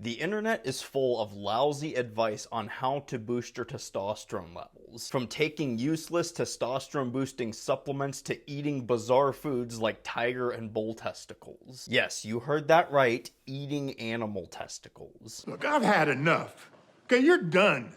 The internet is full of lousy advice on how to boost your testosterone levels. From taking useless testosterone boosting supplements to eating bizarre foods like tiger and bull testicles. Yes, you heard that right, eating animal testicles. Look, I've had enough. Okay, you're done.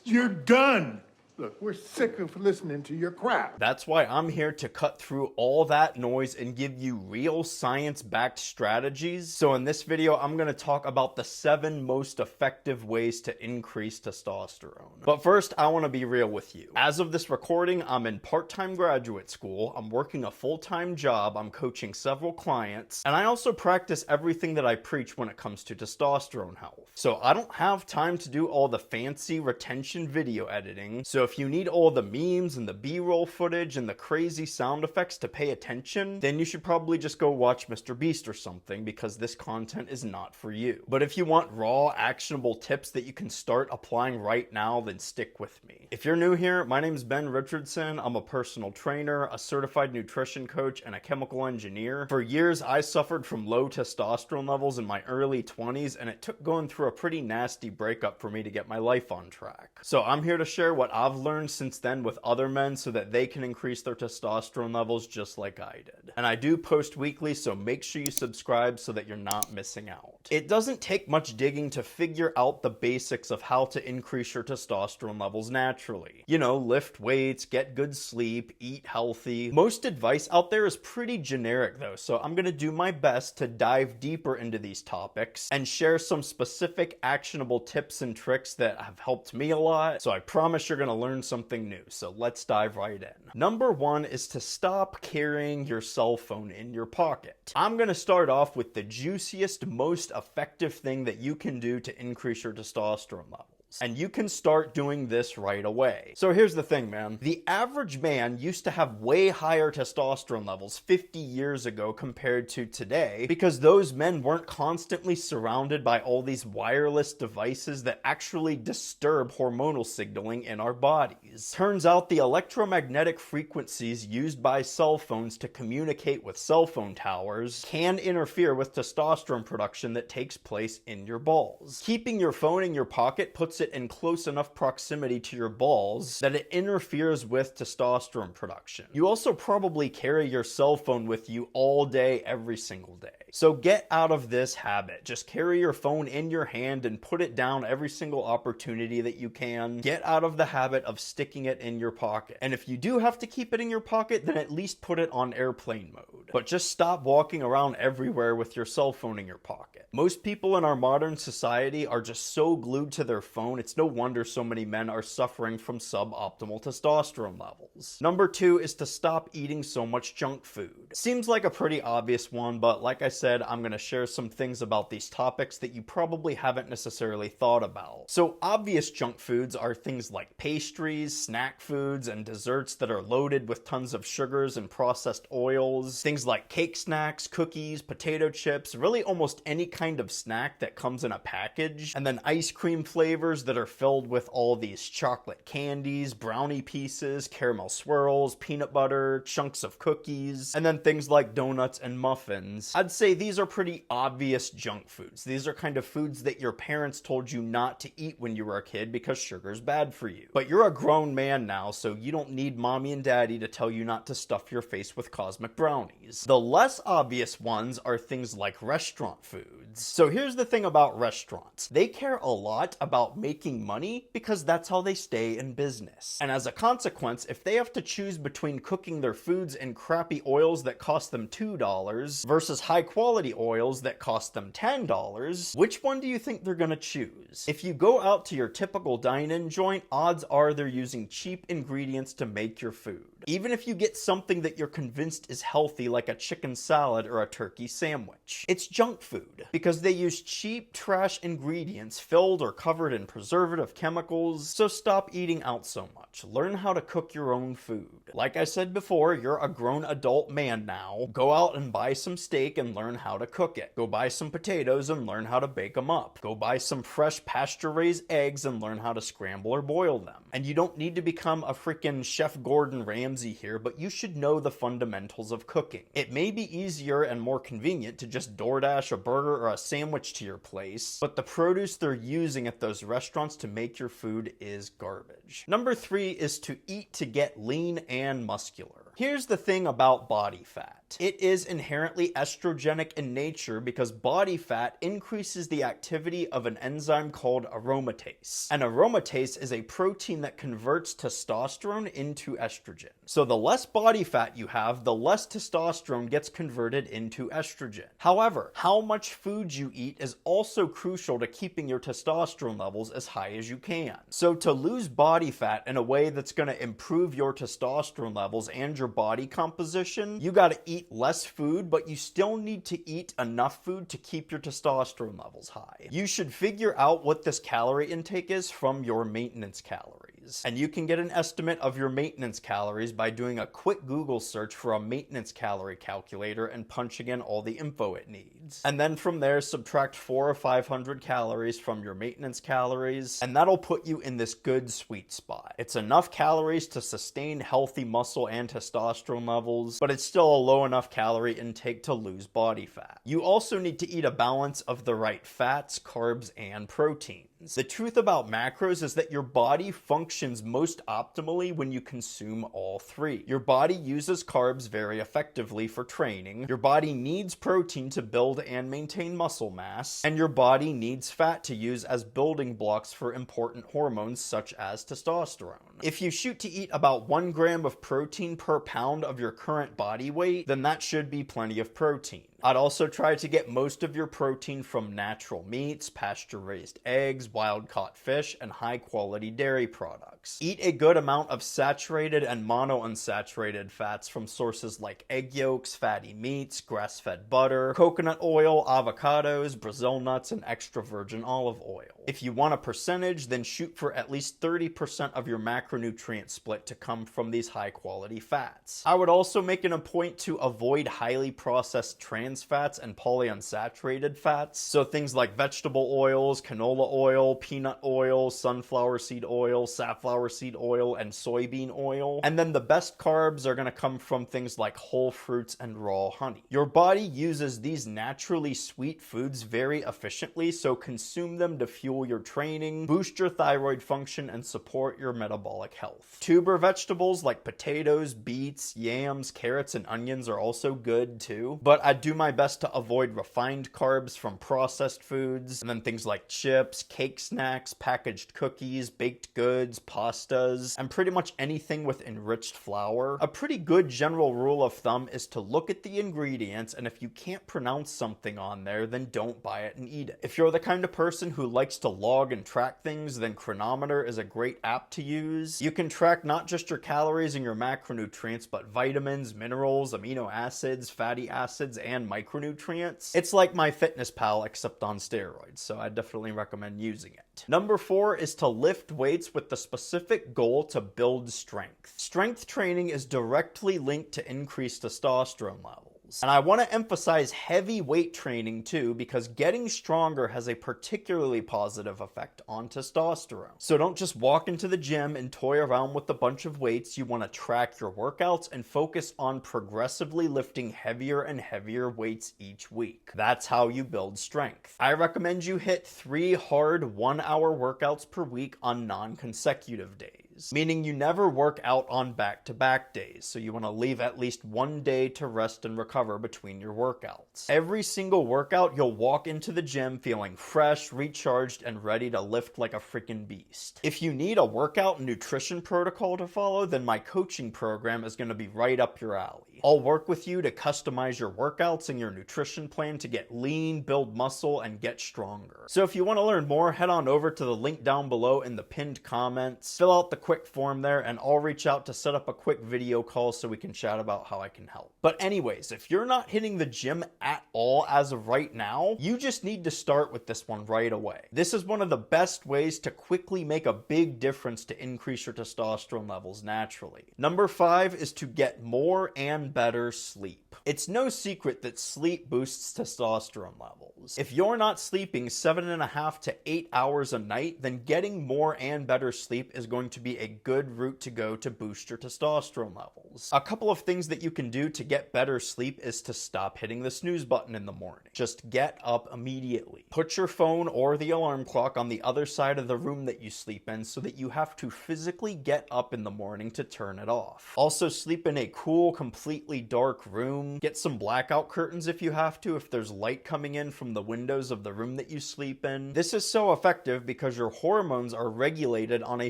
You're done. Look, we're sick of listening to your crap. That's why I'm here to cut through all that noise and give you real science-backed strategies. So in this video, I'm going to talk about the 7 most effective ways to increase testosterone. But first, I want to be real with you. As of this recording, I'm in part-time graduate school, I'm working a full-time job, I'm coaching several clients, and I also practice everything that I preach when it comes to testosterone health. So I don't have time to do all the fancy retention video editing, so if you need all the memes and the B-roll footage and the crazy sound effects to pay attention, then you should probably just go watch Mr. Beast or something, because this content is not for you. But if you want raw, actionable tips that you can start applying right now, then stick with me. If you're new here, my name's Ben Richardson. I'm a personal trainer, a certified nutrition coach, and a chemical engineer. For years, I suffered from low testosterone levels in my early 20s, and it took going through a pretty nasty breakup for me to get my life on track. So I'm here to share what I've learned since then with other men so that they can increase their testosterone levels just like I did. And I do post weekly, so make sure you subscribe so that you're not missing out. It doesn't take much digging to figure out the basics of how to increase your testosterone levels naturally. You know, lift weights, get good sleep, eat healthy. Most advice out there is pretty generic though, so I'm gonna do my best to dive deeper into these topics and share some specific actionable tips and tricks that have helped me a lot, so I promise you're gonna learn something new. So let's dive right in. Number 1 is to stop carrying your cell phone in your pocket. I'm gonna start off with the juiciest, most effective thing that you can do to increase your testosterone levels. And you can start doing this right away. So here's the thing, man. The average man used to have way higher testosterone levels 50 years ago compared to today, because those men weren't constantly surrounded by all these wireless devices that actually disturb hormonal signaling in our bodies. Turns out the electromagnetic frequencies used by cell phones to communicate with cell phone towers can interfere with testosterone production that takes place in your balls. Keeping your phone in your pocket puts it in close enough proximity to your balls that it interferes with testosterone production. You also probably carry your cell phone with you all day, every single day. So get out of this habit. Just carry your phone in your hand and put it down every single opportunity that you can. Get out of the habit of sticking it in your pocket. And if you do have to keep it in your pocket, then at least put it on airplane mode. But just stop walking around everywhere with your cell phone in your pocket. Most people in our modern society are just so glued to their phone, it's no wonder so many men are suffering from suboptimal testosterone levels. Number 2 is to stop eating so much junk food. Seems like a pretty obvious one, but like I said, I'm gonna share some things about these topics that you probably haven't necessarily thought about. So obvious junk foods are things like pastries, snack foods, and desserts that are loaded with tons of sugars and processed oils. Things like cake snacks, cookies, potato chips, really almost any kind of snack that comes in a package. And then ice cream flavors that are filled with all these chocolate candies, brownie pieces, caramel swirls, peanut butter, chunks of cookies, and then things like donuts and muffins. I'd say these are pretty obvious junk foods. These are kind of foods that your parents told you not to eat when you were a kid because sugar's bad for you. But you're a grown man now, so you don't need mommy and daddy to tell you not to stuff your face with cosmic brownies. The less obvious ones are things like restaurant foods. So here's the thing about restaurants. They care a lot about making money because that's how they stay in business. And as a consequence, if they have to choose between cooking their foods in crappy oils that cost them $2 versus high quality oils that cost them $10, which one do you think they're gonna choose? If you go out to your typical dine-in joint, odds are they're using cheap ingredients to make your food. Even if you get something that you're convinced is healthy, like a chicken salad or a turkey sandwich, it's junk food because they use cheap trash ingredients filled or covered in preservative chemicals. So stop eating out so much. Learn how to cook your own food. Like I said before, you're a grown adult man now. Go out and buy some steak and learn how to cook it. Go buy some potatoes and learn how to bake them up. Go buy some fresh pasture-raised eggs and learn how to scramble or boil them. And you don't need to become a freaking Chef Gordon Ramsay here, but you should know the fundamentals of cooking. It may be easier and more convenient to just DoorDash a burger or a sandwich to your place, but the produce they're using at those restaurants to make your food is garbage. Number 3 is to eat to get lean and muscular. Here's the thing about body fat. It is inherently estrogenic in nature because body fat increases the activity of an enzyme called aromatase. And aromatase is a protein that converts testosterone into estrogen. So the less body fat you have, the less testosterone gets converted into estrogen. However, how much food you eat is also crucial to keeping your testosterone levels as high as you can. So to lose body fat in a way that's going to improve your testosterone levels and your body composition, you got to eat less food, but you still need to eat enough food to keep your testosterone levels high. You should figure out what this calorie intake is from your maintenance calories. And you can get an estimate of your maintenance calories by doing a quick Google search for a maintenance calorie calculator and punching in all the info it needs. And then from there, subtract 400 or 500 calories from your maintenance calories, and that'll put you in this good sweet spot. It's enough calories to sustain healthy muscle and testosterone levels, but it's still a low enough calorie intake to lose body fat. You also need to eat a balance of the right fats, carbs, and proteins. The truth about macros is that your body functions most optimally when you consume all three. Your body uses carbs very effectively for training, your body needs protein to build and maintain muscle mass, and your body needs fat to use as building blocks for important hormones such as testosterone. If you shoot to eat about 1 gram of protein per pound of your current body weight, then that should be plenty of protein. I'd also try to get most of your protein from natural meats, pasture-raised eggs, wild-caught fish, and high-quality dairy products. Eat a good amount of saturated and monounsaturated fats from sources like egg yolks, fatty meats, grass-fed butter, coconut oil, avocados, Brazil nuts, and extra virgin olive oil. If you want a percentage, then shoot for at least 30% of your macronutrient split to come from these high-quality fats. I would also make it a point to avoid highly processed trans fats and polyunsaturated fats, so things like vegetable oils, canola oil, peanut oil, sunflower seed oil, safflower seed oil, and soybean oil. And then the best carbs are going to come from things like whole fruits and raw honey. Your body uses these naturally sweet foods very efficiently, so consume them to fuel your training, boost your thyroid function, and support your metabolic health. Tuber vegetables like potatoes, beets, yams, carrots, and onions are also good too, but I do my best to avoid refined carbs from processed foods, and then things like chips, cake snacks, packaged cookies, baked goods, pastas, and pretty much anything with enriched flour. A pretty good general rule of thumb is to look at the ingredients, and if you can't pronounce something on there, then don't buy it and eat it. If you're the kind of person who likes to log and track things, then Chronometer is a great app to use. You can track not just your calories and your macronutrients, but vitamins, minerals, amino acids, fatty acids, and micronutrients. It's like MyFitnessPal except on steroids, so I definitely recommend using it. Number 4 is to lift weights with the specific goal to build strength. Strength training is directly linked to increased testosterone levels. And I want to emphasize heavy weight training too, because getting stronger has a particularly positive effect on testosterone. So don't just walk into the gym and toy around with a bunch of weights. You want to track your workouts and focus on progressively lifting heavier and heavier weights each week. That's how you build strength. I recommend you hit 3 hard 1-hour workouts per week on non-consecutive days. Meaning you never work out on back-to-back days, so you want to leave at least 1 day to rest and recover between your workouts. Every single workout, you'll walk into the gym feeling fresh, recharged, and ready to lift like a freaking beast. If you need a workout and nutrition protocol to follow, then my coaching program is going to be right up your alley. I'll work with you to customize your workouts and your nutrition plan to get lean, build muscle, and get stronger. So if you want to learn more, head on over to the link down below in the pinned comments, fill out the quick form there, and I'll reach out to set up a quick video call so we can chat about how I can help. But anyways, if you're not hitting the gym at all as of right now, you just need to start with this one right away. This is one of the best ways to quickly make a big difference to increase your testosterone levels naturally. Number 5 is to get more and better sleep. It's no secret that sleep boosts testosterone levels. If you're not sleeping 7.5 to 8 hours a night, then getting more and better sleep is going to be a good route to go to boost your testosterone levels. A couple of things that you can do to get better sleep is to stop hitting the snooze button in the morning. Just get up immediately. Put your phone or the alarm clock on the other side of the room that you sleep in so that you have to physically get up in the morning to turn it off. Also, sleep in a cool, completely dark room. Get some blackout curtains if you have to, if there's light coming in from the windows of the room that you sleep in. This is so effective because your hormones are regulated on a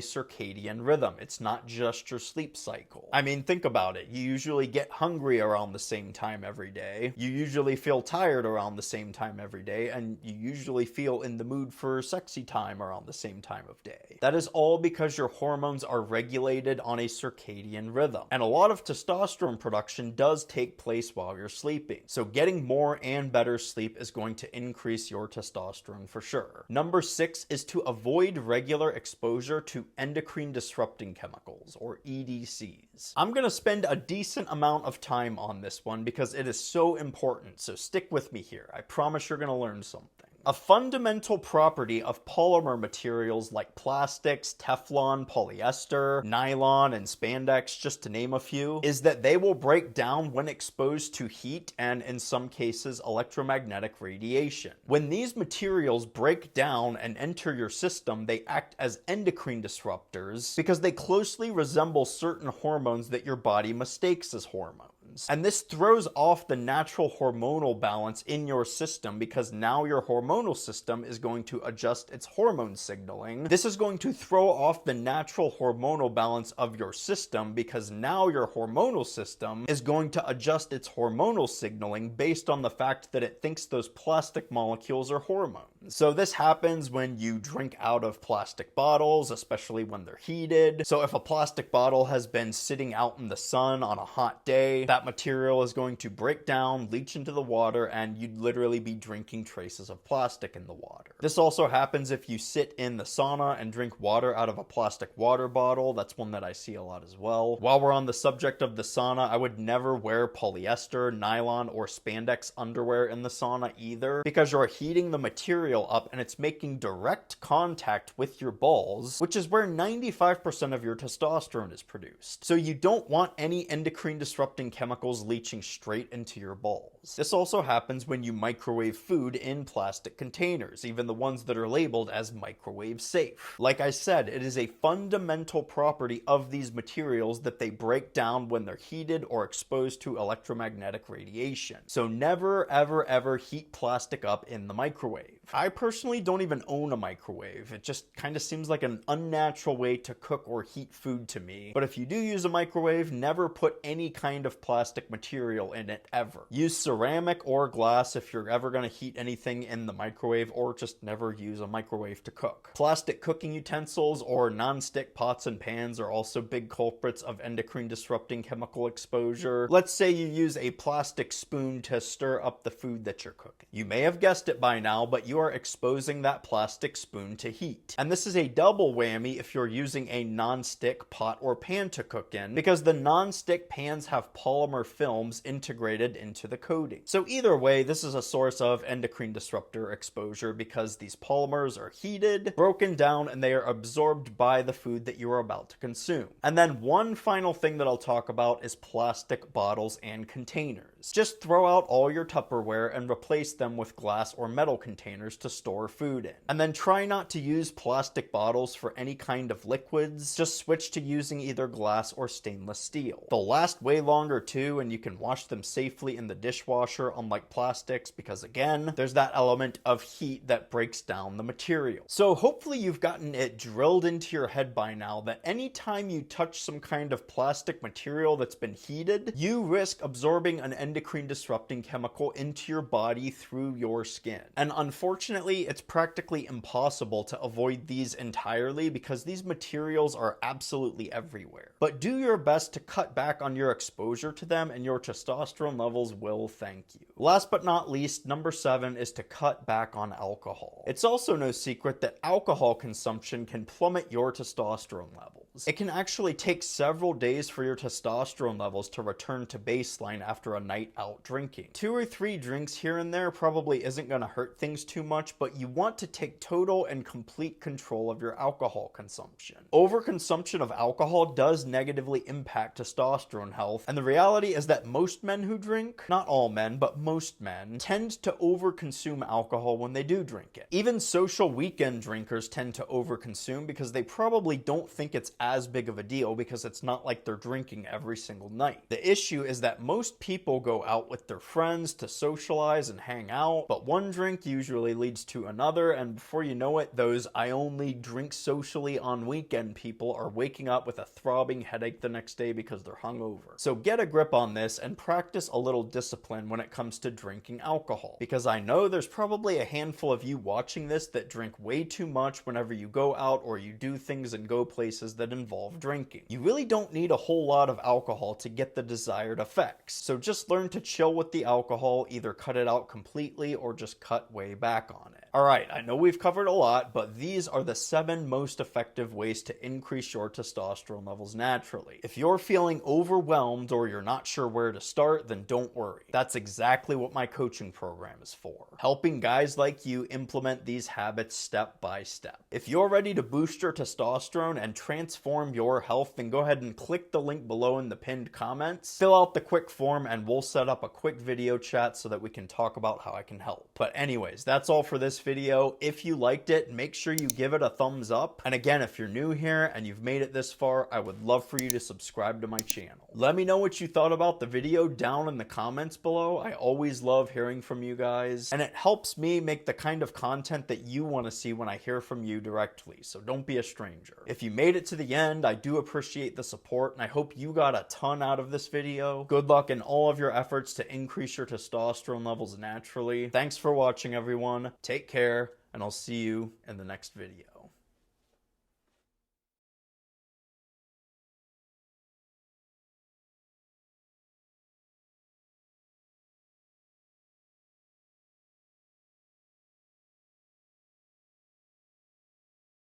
circadian rhythm. It's not just your sleep cycle. I mean, think about it. You usually get hungry around the same time every day. You usually feel tired around the same time every day, and you usually feel in the mood for sexy time around the same time of day. That is all because your hormones are regulated on a circadian rhythm. And a lot of testosterone production does take place while you're sleeping. So getting more and better sleep is going to increase your testosterone for sure. Number 6 is to avoid regular exposure to endocrine-disrupting chemicals, or EDCs. I'm going to spend a decent amount of time on this one because it is so important, so stick with me here. I promise you're going to learn something. A fundamental property of polymer materials like plastics, Teflon, polyester, nylon, and spandex, just to name a few, is that they will break down when exposed to heat and, in some cases, electromagnetic radiation. When these materials break down and enter your system, they act as endocrine disruptors because they closely resemble certain hormones that your body mistakes as hormones. And this throws off the natural hormonal balance in your system because now your hormonal system is going to adjust its hormone signaling. This is going to throw off the natural hormonal balance of your system because now your hormonal system is going to adjust its hormonal signaling based on the fact that it thinks those plastic molecules are hormones. So this happens when you drink out of plastic bottles, especially when they're heated. So if a plastic bottle has been sitting out in the sun on a hot day, that material is going to break down, leach into the water, and you'd literally be drinking traces of plastic in the water. This also happens if you sit in the sauna and drink water out of a plastic water bottle. That's one that I see a lot as well. While we're on the subject of the sauna, I would never wear polyester, nylon, or spandex underwear in the sauna either because you're heating the material up and it's making direct contact with your balls, which is where 95% of your testosterone is produced. So you don't want any endocrine disrupting chemicals leaching straight into your balls. This also happens when you microwave food in plastic containers, even the ones that are labeled as microwave safe. Like I said, it is a fundamental property of these materials that they break down when they're heated or exposed to electromagnetic radiation. So never, ever, ever heat plastic up in the microwave. I personally don't even own a microwave. It just kind of seems like an unnatural way to cook or heat food to me. But if you do use a microwave, never put any kind of plastic material in it ever. Use ceramic or glass if you're ever going to heat anything in the microwave, or just never use a microwave to cook. Plastic cooking utensils or non-stick pots and pans are also big culprits of endocrine disrupting chemical exposure. Let's say you use a plastic spoon to stir up the food that you're cooking. You may have guessed it by now, but you are exposing that plastic spoon to heat. And this is a double whammy if you're using a non-stick pot or pan to cook in, because the non-stick pans have polymer films integrated into the coating. So either way, this is a source of endocrine disruptor exposure because these polymers are heated, broken down, and they are absorbed by the food that you are about to consume. And then one final thing that I'll talk about is plastic bottles and containers. use. Just throw out all your Tupperware and replace them with glass or metal containers to store food in. And then try not to use plastic bottles for any kind of liquids, just switch to using either glass or stainless steel. They'll last way longer too, and you can wash them safely in the dishwasher unlike plastics because again, there's that element of heat that breaks down the material. So hopefully you've gotten it drilled into your head by now that anytime you touch some kind of plastic material that's been heated, you risk absorbing an endocrine disrupting chemical into your body through your skin. And unfortunately, it's practically impossible to avoid these entirely because these materials are absolutely everywhere. But do your best to cut back on your exposure to them and your testosterone levels will thank you. Last but not least, number 7 is to cut back on alcohol. It's also no secret that alcohol consumption can plummet your testosterone levels. It can actually take several days for your testosterone levels to return to baseline after a night out drinking. 2 or 3 drinks here and there probably isn't going to hurt things too much, but you want to take total and complete control of your alcohol consumption. Overconsumption of alcohol does negatively impact testosterone health, and the reality is that most men who drink, not all men, but most men, tend to overconsume alcohol when they do drink it. Even social weekend drinkers tend to overconsume because they probably don't think it's as big of a deal because it's not like they're drinking every single night. The issue is that most people go out with their friends to socialize and hang out, but one drink usually leads to another, and before you know it, those I only drink socially on weekend people are waking up with a throbbing headache the next day because they're hungover. So get a grip on this and practice a little discipline when it comes to drinking alcohol, because I know there's probably a handful of you watching this that drink way too much whenever you go out or you do things and go places that involve drinking. You really don't need a whole lot of alcohol to get the desired effects, so just learn to chill with the alcohol, either cut it out completely or just cut way back on it. Alright, I know we've covered a lot, but these are the 7 most effective ways to increase your testosterone levels naturally. If you're feeling overwhelmed or you're not sure where to start, then don't worry. That's exactly what my coaching program is for, helping guys like you implement these habits step by step. If you're ready to boost your testosterone and transform your health, then go ahead and click the link below in the pinned comments, fill out the quick form, and we'll set up a quick video chat so that we can talk about how I can help. But anyways, that's all for this video. If you liked it, make sure you give it a thumbs up. And again, if you're new here and you've made it this far, I would love for you to subscribe to my channel. Let me know what you thought about the video down in the comments below. I always love hearing from you guys, and it helps me make the kind of content that you want to see when I hear from you directly, so don't be a stranger. If you made it to the end, I do appreciate the support, and I hope you got a ton out of this video. Good luck in all of your efforts to increase your testosterone levels naturally. Thanks for watching, everyone. Take care, and I'll see you in the next video.